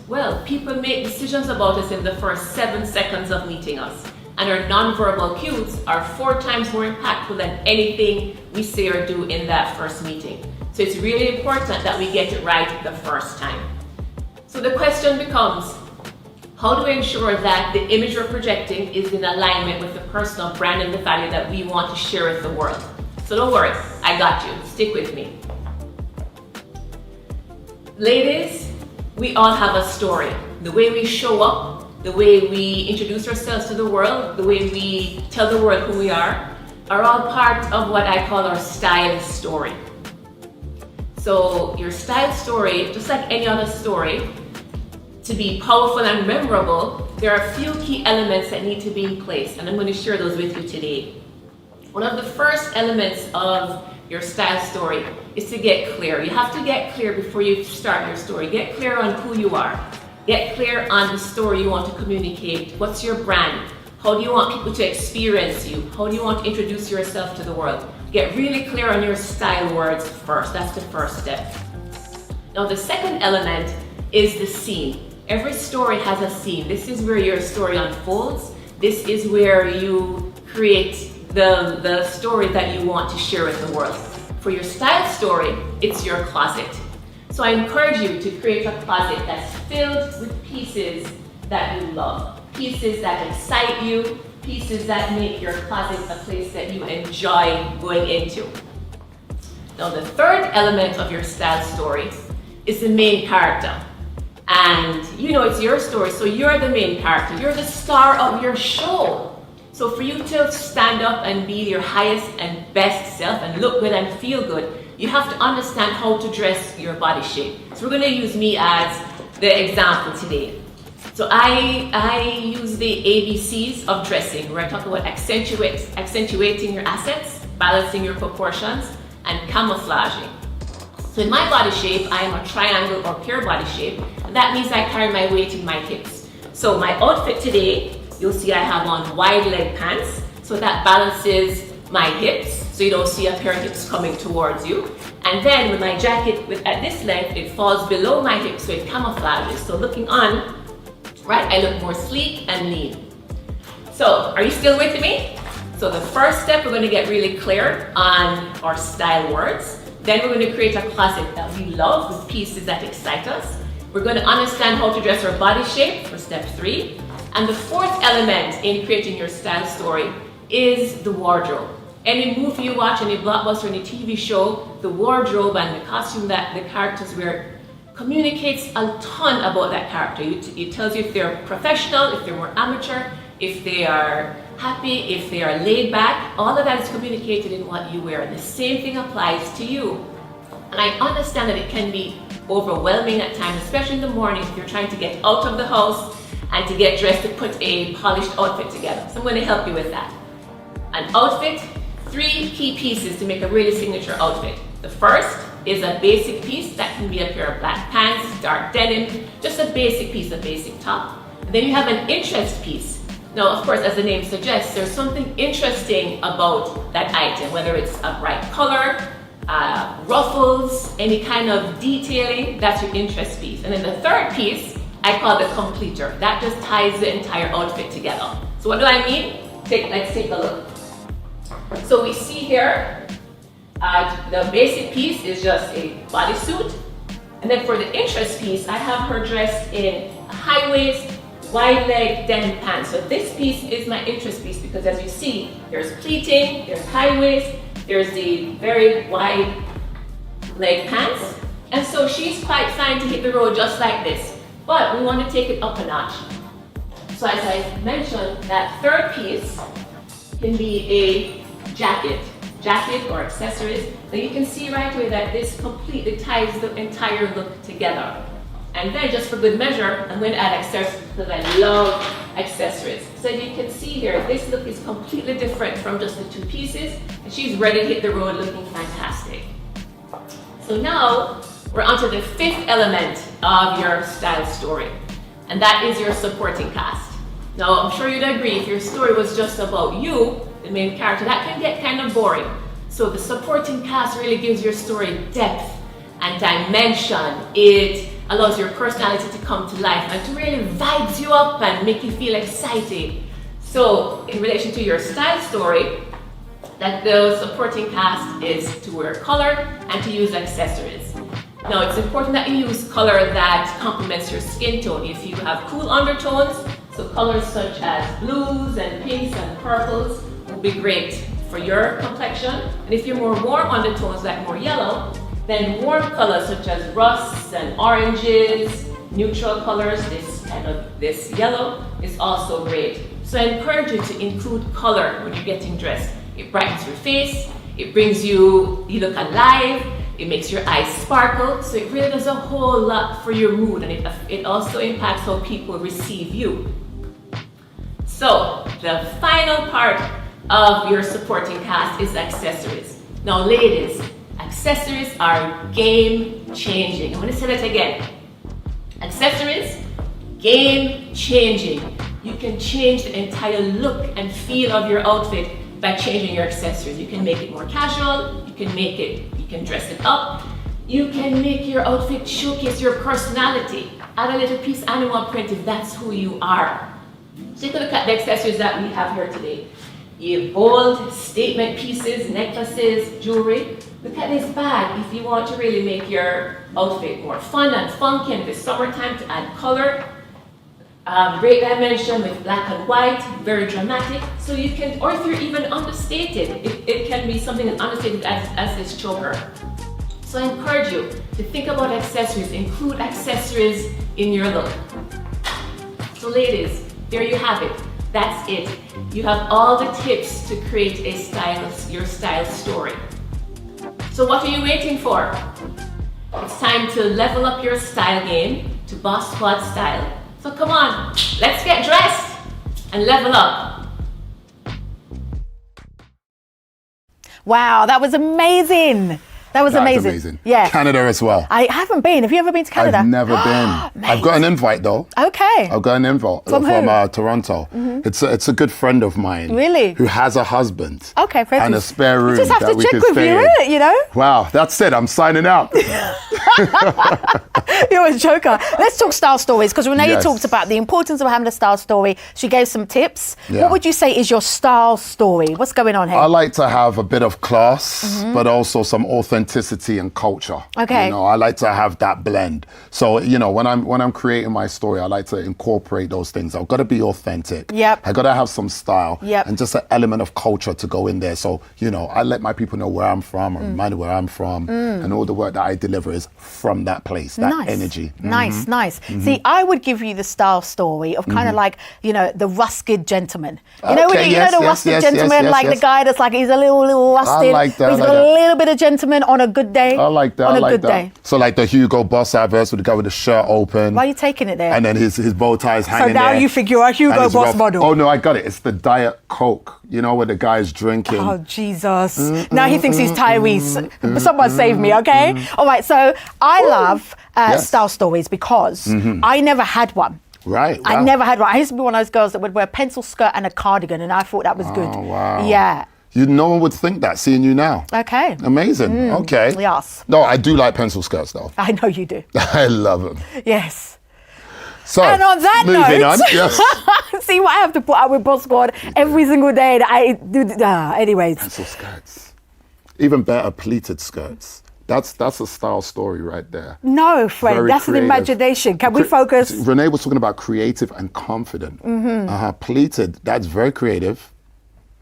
Well, people make decisions about us in the first 7 seconds of meeting us, and our non-verbal cues are 4 times more impactful than anything we say or do in that first meeting. So it's really important that we get it right the first time. So the question becomes, how do we ensure that the image we're projecting is in alignment with the personal brand and the value that we want to share with the world? So don't worry, I got you. Stick with me. Ladies, we all have a story. The way we show up, the way we introduce ourselves to the world, the way we tell the world who we are all part of what I call our style story. So your style story, just like any other story, to be powerful and memorable, there are a few key elements that need to be in place, and I'm going to share those with you today. One of the first elements of your style story is to get clear. You have to get clear before you start your story. Get clear on who you are. Get clear on the story you want to communicate. What's your brand? How do you want people to experience you? How do you want to introduce yourself to the world? get really clear on your style words first. That's the first step. Now the second element is the scene. Every story has a scene. This is where your story unfolds. This is where you create the story that you want to share with the world. For your style story, it's your closet. So I encourage you to create a closet that's filled with pieces that you love. Pieces that excite you, pieces that make your closet a place that you enjoy going into. Now the third element of your style story is the main character. And you know it's your story, so you're the main character. You're the star of your show. So for you to stand up and be your highest and best self and look good and feel good, you have to understand how to dress your body shape. So we're going to use me as the example today. So I use the ABCs of dressing, where I talk about accentuating your assets, balancing your proportions, and camouflaging. So in my body shape, I am a triangle or pear body shape, and that means I carry my weight in my hips. So my outfit today, you'll see I have on wide leg pants, so that balances my hips, so you don't see a pair of hips coming towards you. And then with my jacket at this length, it falls below my hips, so it camouflages. So looking on, right, I look more sleek and lean. So are you still with me? So the first step, we're going to get really clear on our style words. Then we're going to create a closet that we love with pieces that excite us. We're going to understand how to dress our body shape for step 3. And the fourth element in creating your style story is the wardrobe. Any movie you watch, any blockbuster, any TV show, the wardrobe and the costume that the characters wear communicates a ton about that character. It tells you if they're professional, if they're more amateur, if they are happy, if they are laid back. All of that is communicated in what you wear. And the same thing applies to you. And I understand that it can be overwhelming at times, especially in the morning if you're trying to get out of the house and to get dressed to put a polished outfit together. So I'm going to help you with that. An outfit, 3 key pieces to make a really signature outfit. The first is a basic piece that can be a pair of black pants, dark denim, just a basic piece, a basic top. And then you have an interest piece. Now, of course, as the name suggests, there's something interesting about that item, whether it's a bright color, ruffles, any kind of detailing, that's your interest piece. And then the third piece, I call the completer. That just ties the entire outfit together. So what do I mean? Let's take a look. So we see here, the basic piece is just a bodysuit. And then for the interest piece, I have her dressed in a high waist, wide leg denim pants. So this piece is my interest piece because as you see, there's pleating, there's high waist, there's the very wide leg pants. And so she's quite fine to hit the road just like this. But we want to take it up a notch. So as I mentioned, that third piece can be a jacket or accessories. Now you can see right away that this completely ties the entire look together. And then just for good measure, I'm going to add accessories because I love accessories. So you can see here, this look is completely different from just the 2 pieces. And she's ready to hit the road looking fantastic. So now we're onto the 5th element of your style story. And that is your supporting cast. Now I'm sure you'd agree if your story was just about you, the main character, that can get kind of boring. So the supporting cast really gives your story depth and dimension. It allows your personality to come to life and to really vibes you up and make you feel excited. So in relation to your style story, that the supporting cast is to wear color and to use accessories. Now it's important that you use color that complements your skin tone. If you have cool undertones, so colors such as blues and pinks and purples will be great for your complexion. And if you're more warm undertones, like more yellow, then warm colors such as rusts and oranges, neutral colors, this yellow is also great. So I encourage you to include color when you're getting dressed. It brightens your face, it brings you look alive, it makes your eyes sparkle, so it really does a whole lot for your mood, and it also impacts how people receive you. So the final part of your supporting cast is accessories. Now ladies, accessories are game changing. I'm going to say that again. Accessories, game changing. You can change the entire look and feel of your outfit by changing your accessories. You can make it more casual, you can dress it up, you can make your outfit showcase your personality. Add a little piece animal print if that's who you are. Take a look at the accessories that we have here today. You have bold statement pieces, necklaces, jewelry. Look at this bag if you want to really make your outfit more fun and funky in the summertime to add color. Great dimension with black and white, very dramatic. So you can, or if you're even understated, it can be something as understated as this choker. So I encourage you to think about accessories, include accessories in your look. So ladies, there you have it. That's it. You have all the tips to create your style story. So what are you waiting for? It's time to level up your style game to Boss Squad style. So come on, let's get dressed and level up. Wow, that was amazing. That's amazing. Yeah. Canada as well. I haven't been. Have you ever been to Canada? I've never been. I've got an invite though. Okay. I've got an invite from Toronto. It's a good friend of mine. Really? Who has a husband. Okay, and a spare room. You just have that to we check can with stay you, in. innit, you know? Wow, that's it. I'm signing out. You're a joker. Let's talk style stories, because Renee Yes. talked about the importance of having a style story. She gave some tips. Yeah. What would you say is your style story? What's going on here? I like to have a bit of class, but also some authenticity and culture. Okay. You know, I like to have that blend. So, you know, when I'm creating my story, I like to incorporate those things. I've got to be authentic. Yep. I got to have some style. Yep. And just an element of culture to go in there. So, you know, I let my people know where I'm from, or remind where I'm from, and all the work that I deliver is from that place, that Nice. energy. Nice. See, I would give you the style story of kind of like, you know, the rusted gentleman. You know, Okay, you know the rusted gentleman, like the guy that's like, he's a little rusted. I like that, But he's I got like a that. little bit of gentleman on a good day. I like that. On I a like good that. day. So like the Hugo Boss adverts with the guy with the shirt open. Why are you taking it there? And then his bow tie's hanging now there. you think you're a Hugo And it's Boss rough. model. Oh no, I got it. It's the Diet Coke. You know, where the guy's drinking. Oh, Jesus. Now he thinks he's Tyrese. Someone save me, okay? All right, so I love Yes. style stories because I never had one. Right. I wow. never had one. I used to be one of those girls that would wear a pencil skirt and a cardigan, and I thought that was good. Oh, wow. Yeah. No one would think that, seeing you now. Okay. Amazing. Okay. Yes. No, I do like pencil skirts though. I know you do. I love them. Yes. So, And on that moving note, on. Yes. see what I have to put up with Boss Squad every single day that I do. Anyways. Pencil skirts. Even better, pleated skirts. That's a style story right there. No, friend, Very that's creative. an imagination. Can we focus? Renee was talking about creative and confident. Pleated, that's very creative,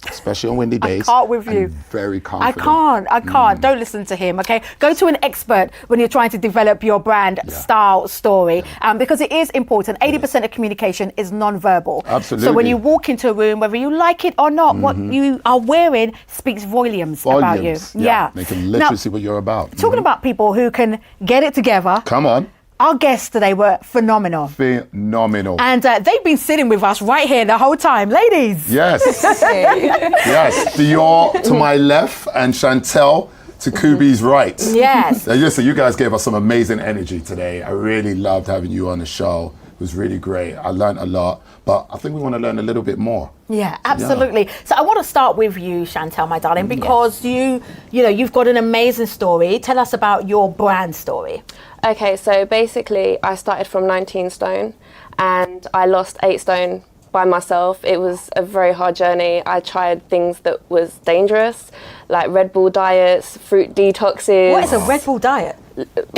especially on windy days. can't with and you. Very confident. I can't. Don't listen to him, okay? Go to an expert when you're trying to develop your brand style story, because it is important. 80% of communication is non-verbal. Absolutely. So when you walk into a room, whether you like it or not, what you are wearing speaks volumes about you. Yeah. They can literally Now, see what you're about. talking about people who can get it together, Come on. our guests today were phenomenal. Phenomenal. And they've been sitting with us right here the whole time. Ladies. Yes. Yes. Dior to my left and Chantel to Kubi's right. Yes. Listen, you guys gave us some amazing energy today. I really loved having you on the show. It was really great. I learned a lot, but I think we want to learn a little bit more. Yeah, absolutely. So I want to start with you, Chantel, my darling, because you've got an amazing story. Tell us about your brand story. Okay, so basically I started from 19 stone and I lost 8 stone by myself. It was a very hard journey. I tried things that was dangerous, like Red Bull diets, fruit detoxes. What is a Red Bull diet?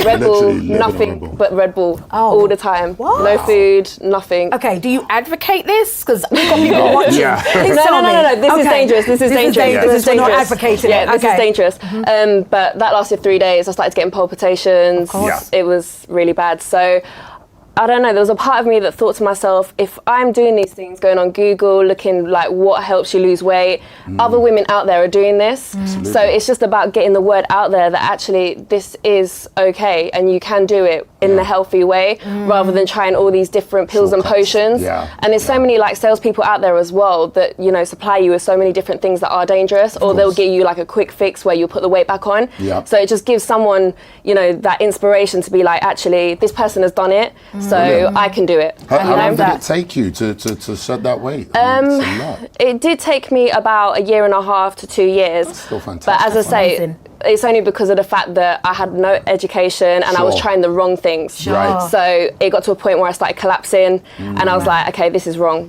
Red Bull, Literally living on nothing Red Bull. but Red Bull all the time. What? No food, nothing. Okay, do you advocate this? Because we've got people watching. Yeah. Please No, tell me. This is dangerous. This is dangerous. This is dangerous. We're not advocating yeah, it. this is dangerous. But that lasted 3 days. I started getting palpitations. Yeah. It was really bad. So I don't know, there was a part of me that thought to myself, if I'm doing these things, going on Google, looking like what helps you lose weight, other women out there are doing this. So it's just about getting the word out there that actually this is okay and you can do it in a healthy way rather than trying all these different pills and Shortcuts. potions. Yeah. And there's so many like salespeople out there as well that, supply you with so many different things that are dangerous, or they'll give you like a quick fix where you put the weight back on. Yeah. So it just gives someone, that inspiration to be like, actually, this person has done it. So I can do it. How long did it take you to shed that weight? I mean, it's a lot. It did take me about 1.5 to 2 years. That's still fantastic. But as I say, amazing. it's only because of the fact that I had no education and I was Sure. trying the wrong things. Right. So it got to a point where I started collapsing and I was like, okay, this is wrong.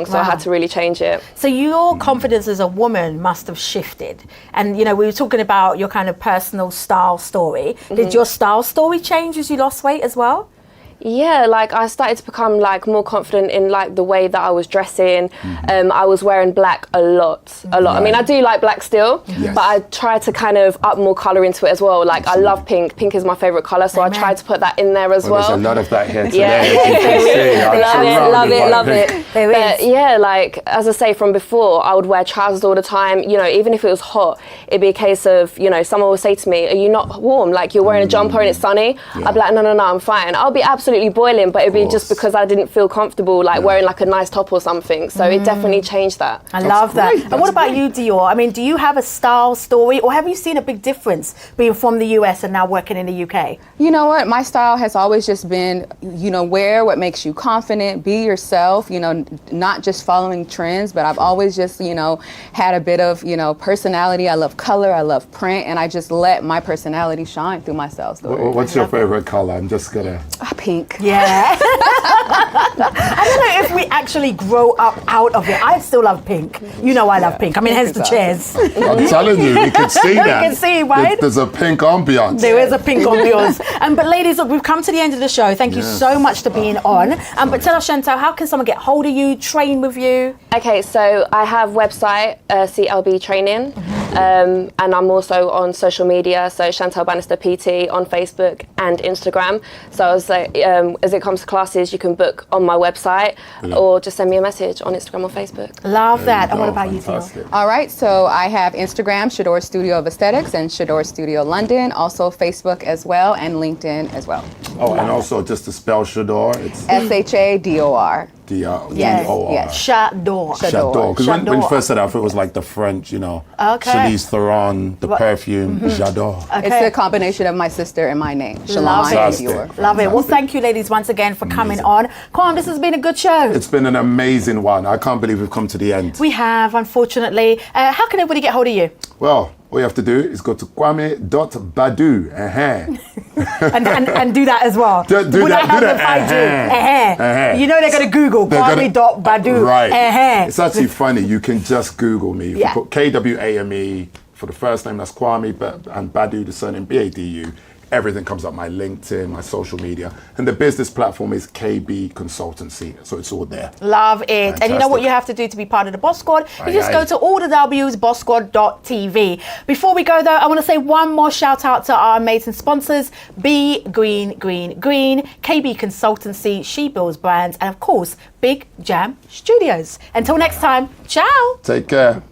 So I Wow. had to really change it. So your confidence as a woman must have shifted. And, you know, we were talking about your kind of personal style story. Did your style story change as you lost weight as well? Yeah, like I started to become like more confident in like the way that I was dressing. I was wearing black a lot. I mean, I do like black still, Yes. but I tried to kind of up more colour into it as well. Like I love pink. Pink is my favourite colour, so I tried to put that in there as Well, well. there's a lot of that here today. Yeah. as you can see. I'm surrounded love by it. pink. There But is. yeah, like as I say from before, I would wear trousers all the time. You know, even if it was hot, it'd be a case of, you know, someone would say to me, "Are you not warm? Like you're wearing a jumper and it's sunny." I'd be like, "No, I'm fine." I'll be absolutely boiling, but it'd be just because I didn't feel comfortable, like wearing like a nice top or something. So it definitely changed that. I love that. great. And what That's about you, Dior? I mean, do you have a style story, or have you seen a big difference being from the US and now working in the UK? You know what? My style has always just been, you know, wear what makes you confident, be yourself, you know, not just following trends, but I've always just, you know, had a bit of, you know, personality. I love color, I love print, and I just let my personality shine through my style story. What's your favorite color? I'm just gonna. Pink. Yeah. I don't know if we actually grow up out of it. I still love pink. You know I love pink. I mean, hence the chairs. I'm telling you, we can see that. can see, right? There's a pink ambiance. There is a pink ambiance. But ladies, look, we've come to the end of the show. Thank you so much for being on. But tell us, Chantal, how can someone get hold of you, train with you? Okay, so I have website, CLB Training, and I'm also on social media, so Chantal Bannister PT on Facebook and Instagram. So I was like, as it comes to classes, you can book on my website or just send me a message on Instagram or Facebook. Love that. And what about you, Dior? Fantastic. All right, so I have Instagram, Shador Studio of Aesthetics, and Shador Studio London, also Facebook as well, and LinkedIn as well. Oh, and also just to spell Shador, it's SHADOR. D-O-R. Yes. Chador. J'adore. Because when you J'adore. first said that, I thought it was like the French, you know, Okay. Charlize Theron, the perfume, J'adore. It's a combination of my sister and my name, Love Shalon it. and Dior. Love it. Well, thank you, ladies, once again for coming on. Kwame, this has been a good show. It's been an amazing one. I can't believe we've come to the end. We have, unfortunately. How can everybody get hold of you? Well, all you have to do is go to kwame.badu. And do that as well. Do Would that, I help do if that. I do? You know they're going to Google Kwame.Badu. Right. It's actually funny. You can just Google me. If Yeah. you put KWAME for the first name, that's Kwame, and Badu, the surname, BADU. Everything comes up, my LinkedIn, my social media. And the business platform is KB Consultancy. So it's all there. Love it. And you know what Fantastic. you have to do to be part of the Boss Squad? You Aye, just aye. go to all the W's, bosssquad.tv. Before we go though, I want to say one more shout out to our amazing sponsors, Be Green Green Green, KB Consultancy, She Builds Brands, and of course, Big Jam Studios. Until next time, ciao. Take care.